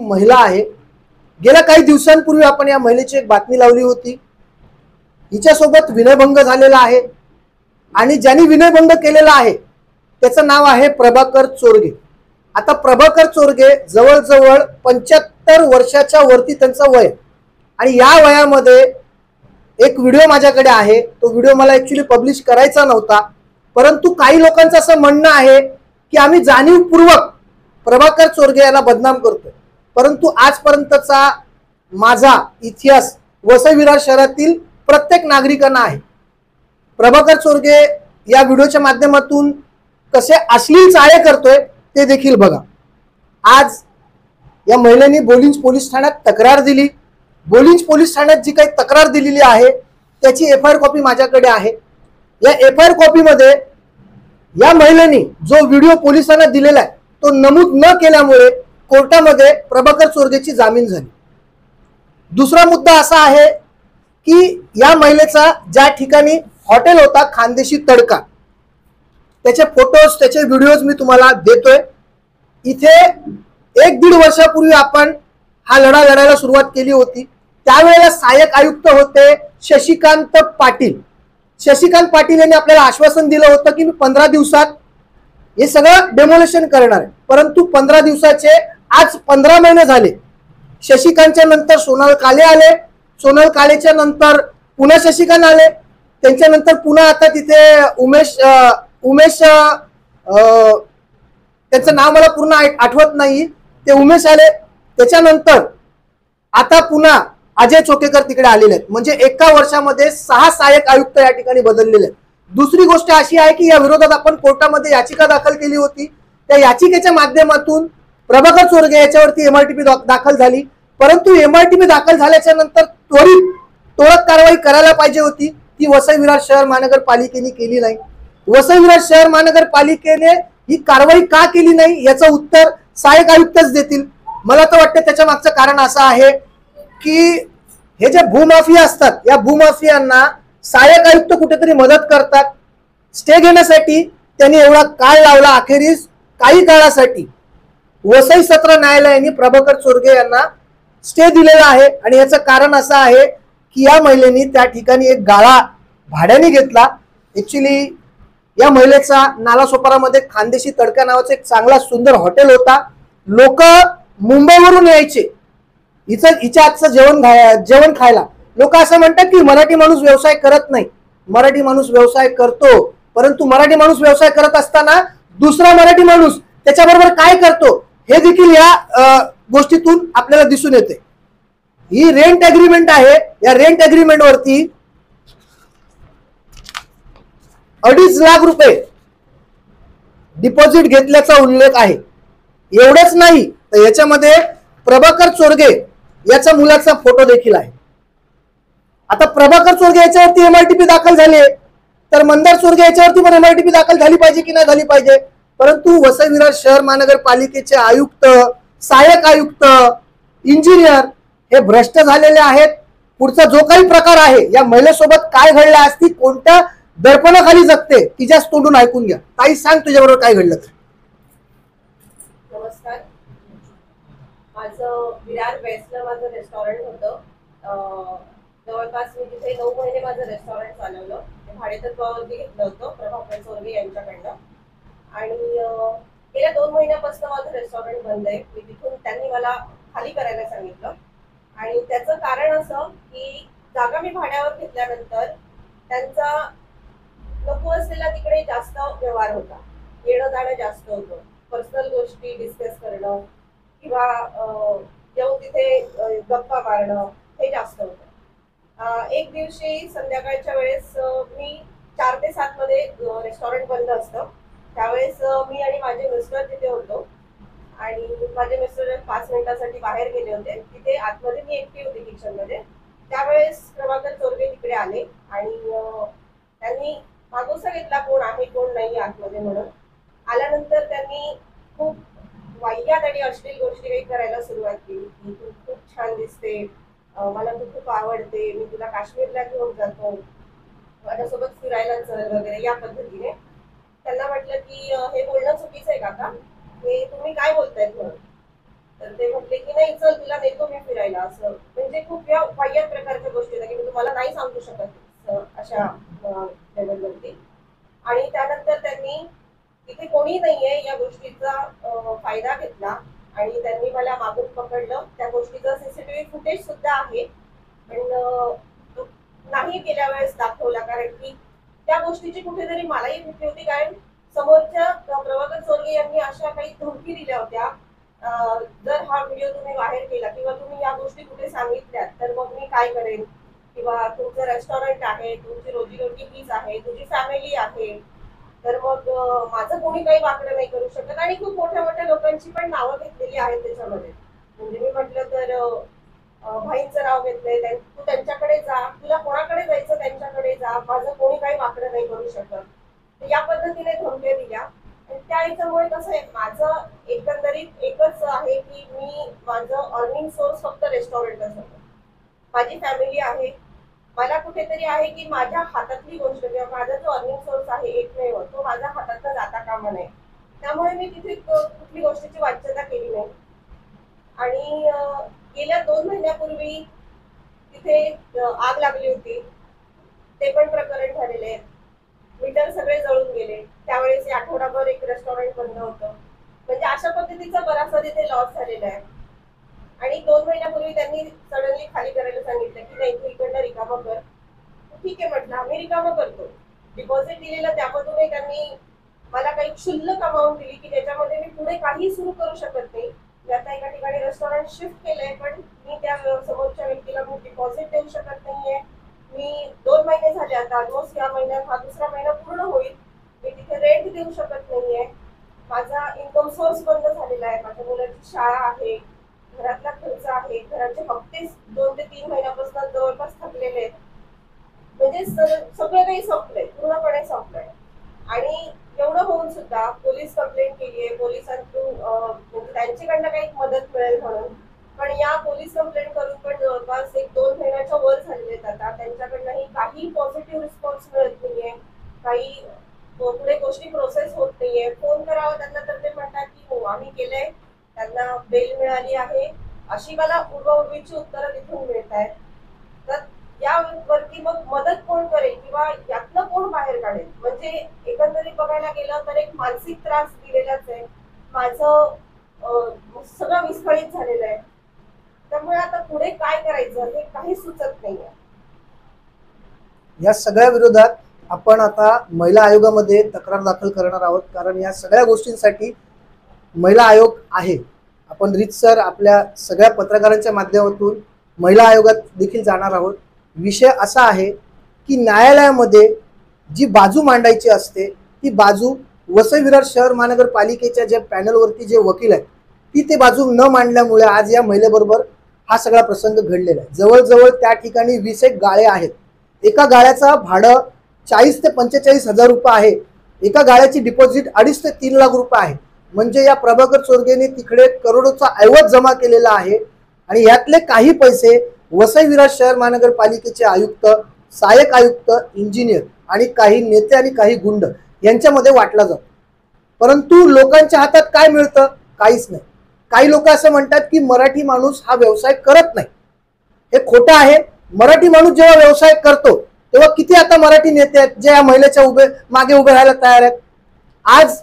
महिला आहे। गेल्या काही दिवसांपूर्वी आपण या महिलेची एक बातमी लावली होती। हिच्यासोबत विनयभंग झालेला आहे आणि ज्यांनी विनयभंग केलेला आहे त्याचं नाव आहे प्रभाकर चोरगे। आता प्रभाकर चोरगे जवळजवळ 75 वर्षाच्या वरती त्यांचं वय आणि या वयामध्ये एक व्हिडिओ माझ्याकडे आहे। तो व्हिडिओ मला ऍक्च्युली पब्लिश करायचा नव्हता, परंतु काही लोकांचं असं म्हणणं आहे की आम्ही जाणीवपूर्वक प्रभाकर चोरगे याला बदनाम करतोय, परंतु आजपर्यंतचा माझा इतिहास वसई विरार शहरातील प्रत्येक नागरिकांना आहे। प्रभाकर चोरगे या व्हिडिओच्या माध्यमातून कसे अश्लील चाळे करतोय ते देखील बघा। आज या महिलेने बोलिंज पोलीस ठाण्यात तक्रार दिली। बोलिंज पोलीस ठाण्यात जी काही तक्रार दिलेली आहे त्याची FIR कॉपी माझ्याकडे आहे। या FIR कॉपी मध्ये या महिलेने जो व्हिडिओ पोलिसांना दिलेला आहे तो नमूद न केल्यामुळे कोर्टामध्ये प्रभाकर चोरगेची जामीन झाली। दुसरा मुद्दा असा आहे की या महिलेचा ज्या ठिकाणी हॉटेल होता खानदेशी तडका, त्याचे फोटोज त्याचे व्हिडिओज मी तुम्हाला देतोय। इथे 1-1.5 वर्षापूर्वी आपण हा लढा लढायला सुरुवात केली होती। त्यावेळेला सहाय्यक आयुक्त होते शशिकांत पाटील। शशिकांत पाटील यांनी आपल्याला आश्वासन दिलं होतं की मी 15 दिवसात हे सगळं डेमोलेशन करणार आहे, परंतु 15 दिवसाचे आज 15 महिने झाले। शशिकांतच्या नंतर सोनाल काळे आले, सोनाल काळेच्या नंतर पुन्हा शशिकांत आले, त्यांच्यानंतर पुन्हा आता तिथे उमेश त्याचं नाव मला पूर्ण आठवत नाही, ते उमेश आले। त्याच्यानंतर आता पुन्हा अजय चोकेकर तिकडे आलेले आहेत। म्हणजे एका वर्षामध्ये 6 सहाय्यक आयुक्त या ठिकाणी बदललेले आहेत। दुसरी गोष्ट अशी आहे की या विरोधात आपण कोर्टामध्ये याचिका दाखल केली होती। त्या याचिकेच्या माध्यमातून प्रभाकर चोरगे याच्यावरती MRTP दाखल झाली, परंतु MRTP दाखल झाल्याच्या नंतर त्वरित कारवाई करायला पाहिजे होती, ती वसई विरार शहर महानगरपालिकेने केली नाही। वसई विरार शहर महानगरपालिकेने ही कारवाई का केली नाही याचं उत्तर सहाय्यक आयुक्तच देतील। मला तर वाटतं त्याच्या मागचं कारण असं आहे की हे जे भूमाफिया असतात या भूमाफियांना सहाय्यक आयुक्त कुठेतरी मदत करतात। स्टे घेण्यासाठी त्यांनी एवढा काळ लावला, अखेरीस काही काळासाठी वसई सत्र न्यायालयाने प्रभाकर चोरगे यांना स्टे दिलेला आहे। आणि याचं कारण असं आहे की या महिलेने त्या ठिकाणी एक गाळा भाड्याने घेतला। ऍक्च्युली या महिलेचा नालासोपारामध्ये खानदेशी तडका नावाचं एक चांगला सुंदर हॉटेल होता। लोक मुंबईवरून यायचे हिच्या आजचं जेवण खायला। लोक असं म्हणतात की मराठी माणूस व्यवसाय करत नाही, मराठी माणूस व्यवसाय करतो, परंतु मराठी माणूस व्यवसाय करत असताना दुसरा मराठी माणूस त्याच्याबरोबर काय करतो हे देखील या गोष्टीतून आपल्याला दिसून येते। ही रेंट अग्रीमेंट आहे, या रेंट अग्रीमेंट वरती 2.5 लाख रुपये डिपॉझिट घेतल्याचा उल्लेख आहे। एवढंच नाही तर याच्यामध्ये प्रभाकर चोरगे याच्या मुलाचा फोटो देखील आहे। आता प्रभाकर चोरगे याच्यावरती MRTP दाखल झाले तर मंदार चोरगे याच्यावरती पण MRTP दाखल झाली पाहिजे की नाही झाली पाहिजे, परंतु वसई विरार शहर महानगरपालिकेचे आयुक्त, सहाय्यक आयुक्त, इंजिनियर हे भ्रष्ट झालेले आहेत। पुढचा जो काही प्रकार आहे या महिलेसोबत काय घडलं असती, कोणत्या दर्पणाखाली जगते तिच्याच तोंडून ऐकून घ्या। ताई सांग तुझ्याबरोबर काय घडलं? नमस्कार, माझं विरार वेस्टला माझं रेस्टॉरंट होतं। जवळपास मी तिथे 9 महिने माझं रेस्टॉरंट चालवलं। भाडेतत्वावरती घेतलं होतं प्रभाकर चोरगे यांच्याकडनं आणि गेल्या 2 महिन्यापासून माझं रेस्टॉरंट बंद आहे। मी तिथून त्यांनी मला खाली करायला सांगितलं आणि त्याचं कारण असं की जागा मी भाड्यावर घेतल्यानंतर त्यांचा नको असलेला तिकडे जास्त व्यवहार होता, येणं जाणं जास्त होतं, पर्सनल गोष्टी डिस्कस करणं किंवा येऊन तिथे गप्पा मारणं हे जास्त होतं। एक दिवशी संध्याकाळच्या वेळेस मी 4 ते 7 मध्ये रेस्टॉरंट बंद असतं, त्यावेळेस मी आणि माझे मिस्टर तिथे होतो आणि माझे मिस्टर 5 मिनिटासाठी बाहेर गेले होते। तिथे आतमध्ये मी एकटी होती किचनमध्ये। त्यावेळेस प्रभाकर चोरगे तिकडे आले आणि त्यांनी मागोसा घेतला कोण आहे कोण नाही आतमध्ये म्हणून। आल्यानंतर त्यांनी खूप वाह्यात आणि अश्लील गोष्टी काही करायला सुरुवात केली की तू खूप छान दिसते, मला तू खूप आवडते, मी तुला काश्मीरला घेऊन जातो, माझ्यासोबत फिरायला चल वगैरे या पद्धतीने। त्यांना म्हटलं की हे बोलणं चुकीचं आहे काका, हे तुम्ही काय बोलतायत म्हणून। तर ते म्हटले की नाही चल तुला नेतो मी फिरायला, असं म्हणजे खूप या वाह्यात प्रकारच्या गोष्टी होत्या की मी तुम्हाला नाही सांगू शकत अशा लेवलवरती. आणि त्यानंतर त्यांनी तिथे कोणी नाहीये या गोष्टीचा फायदा घेतला आणि त्यांनी मला मागून पकडलं. त्या गोष्टीचं सीसीटीव्ही फुटेज सुद्धा आहे, पण तो नाही गेल्या वेळेस दाखवला, कारण की त्या गोष्टीची कुठेतरी मलाही भीती होती. कारण समोरच्या प्रभाकर चोरगे यांनी अशा काही धमकी दिल्या होत्या, जर हा व्हिडिओ तुम्ही बाहेर केला किंवा तुम्ही या गोष्टी कुठे सांगितल्यात तर मग मी काय करेन, किंवा तुमचं रेस्टॉरंट आहे, तुमची रोजीरोटी हीच आहे, तुझी फॅमिली आहे, तर मग माझं कोणी काही वाकडं नाही करू शकत. आणि खूप मोठ्या मोठ्या लोकांची पण नावं घेतलेली आहेत त्याच्यामध्ये. म्हणजे मी म्हटलं तर भाईंचं नाव घेतलंय, तू त्यांच्याकडे जा, तुला कोणाकडे जायचं त्यांच्याकडे जा, माझं कोणी काही वाकडं नाही करू शकत. या पद्धतीने धमक्या दिल्या. त्या याच्यामुळे कसं आहे, माझं एकंदरीत एकच आहे की मी माझं अर्निंग सोर्स फक्त रेस्टॉरंटच होतं. माझी फॅमिली आहे, मला कुठेतरी आहे की माझ्या हातातली गोष्ट किंवा माझा जो अर्निंग सोर्स आहे एकमेव, तो माझ्या हातातनं जाता कामा नये. त्यामुळे मी तिथे कुठली गोष्टीची वाच्यता केली नाही. आणि गेल्या 2 महिन्यापूर्वी तिथे आग लागली होती, ते पण प्रकरण झालेले आहे. मीटर सगळे जळून गेले. त्यावेळेस आठवडाभर एक रेस्टॉरंट बंद होतं. म्हणजे अशा पद्धतीचा बराचसा तिथे लॉस झालेला आहे. आणि 2 महिन्यापूर्वी त्यांनी सडनली खाली करायला सांगितलं की नाही तू इकडनं रिकामं कर. ठीक आहे म्हटलं, आम्ही रिकामं करतो. डिपॉझिट दिलेलं त्यामधूनही त्यांनी मला काही क्षुल्लक अमाऊंट दिली की त्याच्यामध्ये मी पुढे काही सुरू करू शकत नाही. मी आता एका ठिकाणी रेस्टॉरंट शिफ्ट केलंय, पण मी त्या समोरच्या व्यक्तीला मी डिपॉझिट देऊ शकत नाहीये. मी 2 महिने झाले आता, ऑलमोस्ट या महिन्यात हा 2रा महिना पूर्ण होईल, मी तिथे रेंट देऊ शकत नाहीये. माझा इन्कम सोर्स बंद झालेला आहे. माझ्या मुलाची शाळा आहे, घरातला खर्च आहे, घराचे हप्ते 2 ते 3 महिन्यापासून जवळपास थकलेले आहेत. म्हणजे सगळं काही संपलंय, पूर्णपणे संपलंय. आणि एवढं होऊन सुद्धा पोलीस कंप्लेंट केली आहे, पोलिसांथ्रू म्हणजे त्यांच्याकडनं काही मदत मिळेल म्हणून. पण या पोलीस कंप्लेंट करून पण जवळपास 1-2 महिन्याच्या वर झालेले आहेत. आता त्यांच्याकडनंही काही पॉझिटिव्ह रिस्पॉन्स मिळत नाहीये, काही पुढे गोष्टी प्रोसेस होत नाहीये. फोन करावा त्यांना तर ते म्हणतात की हो आम्ही केलंय, त्यांना बेल मिळाली आहे, अशी मला उर्वरितची उत्तरं तिथून मिळत आहेत. तर यावरती मग मदत कोण करेल किंवा यातनं कोण बाहेर काढेल? म्हणजे एकंदरीत बघायला गेलं तर एक मानसिक त्रास दिलेलाच आहे. माझं सगळं विस्कळीत झालेलं आहे. त्यामुळे आता पुढे काय करायचं हे काही सुचत नाहीये. या सगळ्या विरोधात आपण आता महिला आयोगामध्ये तक्रार दाखल करणार आहोत, कारण या सगळ्या गोष्टींसाठी महिला आयोग आहे. आपण रीतसर आपल्या सगळ्या पत्रकारांच्या माध्यमातून महिला आयोगात देखील जाणार आहोत. विषय असा आहे की न्यायालयामध्ये जी बाजू मांडायची असते ती बाजू वसई विरार शहर महानगरपालिकेच्या ज्या पॅनलवरती जे वकील आहेत ती ते बाजू न मांडल्यामुळे आज या महिलेबरोबर हा सगळा प्रसंग घडलेला आहे. जवळजवळ त्या ठिकाणी 20 गाळे आहेत. एका गाळ्याचं भाडं 40 ते 45 हजार रुपये आहे. एका गाळ्याची डिपॉझिट 2.5 ते 3 लाख रुपये आहे. म्हणजे या प्रभाकर चोरगेने तिकडे करोडोचा ऐवज जमा केलेला आहे. आणि यातले काही पैसे वसई विरार शहर महानगरपालिकेचे आयुक्त, सहाय्यक आयुक्त, इंजिनियर आणि काही नेते आणि काही गुंड यांच्यामध्ये वाटला जातो. परंतु लोकांच्या हातात काय मिळतं? काहीच नाही. काही लोक असं म्हणतात की मराठी माणूस हा व्यवसाय करत नाही. हे खोटं आहे. मराठी माणूस जेव्हा व्यवसाय करतो तेव्हा किती आता मराठी नेते आहेत जे या महिलेच्या मागे उभे राहायला तयार आहेत. आज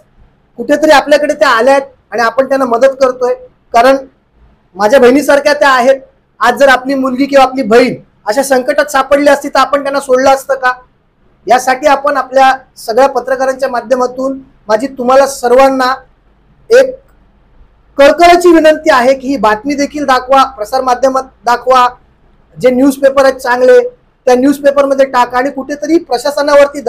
कुठेतरी आपल्याकडे त्या आल्या आहेत आणि आपण त्यांना मदत करतोय, कारण माझ्या बहिणीसारख्या त्या आहेत. आज जर आपली मुलगी किंवा आपली बहीण अशा संकटात सापडली असती तर आपण त्यांना सोडलं असतं का? यासाठी आपण आपल्या सगळ्या पत्रकारांच्या माध्यमातून माझी तुम्हाला सर्वांना एक कळकळीची विनंती आहे की ही बातमी देखील दाखवा, प्रसार माध्यमात दाखवा. जे न्यूजपेपर आहेत चांगले त्या न्यूजपेपरमध्ये टाका आणि कुठेतरी प्रशासनावरती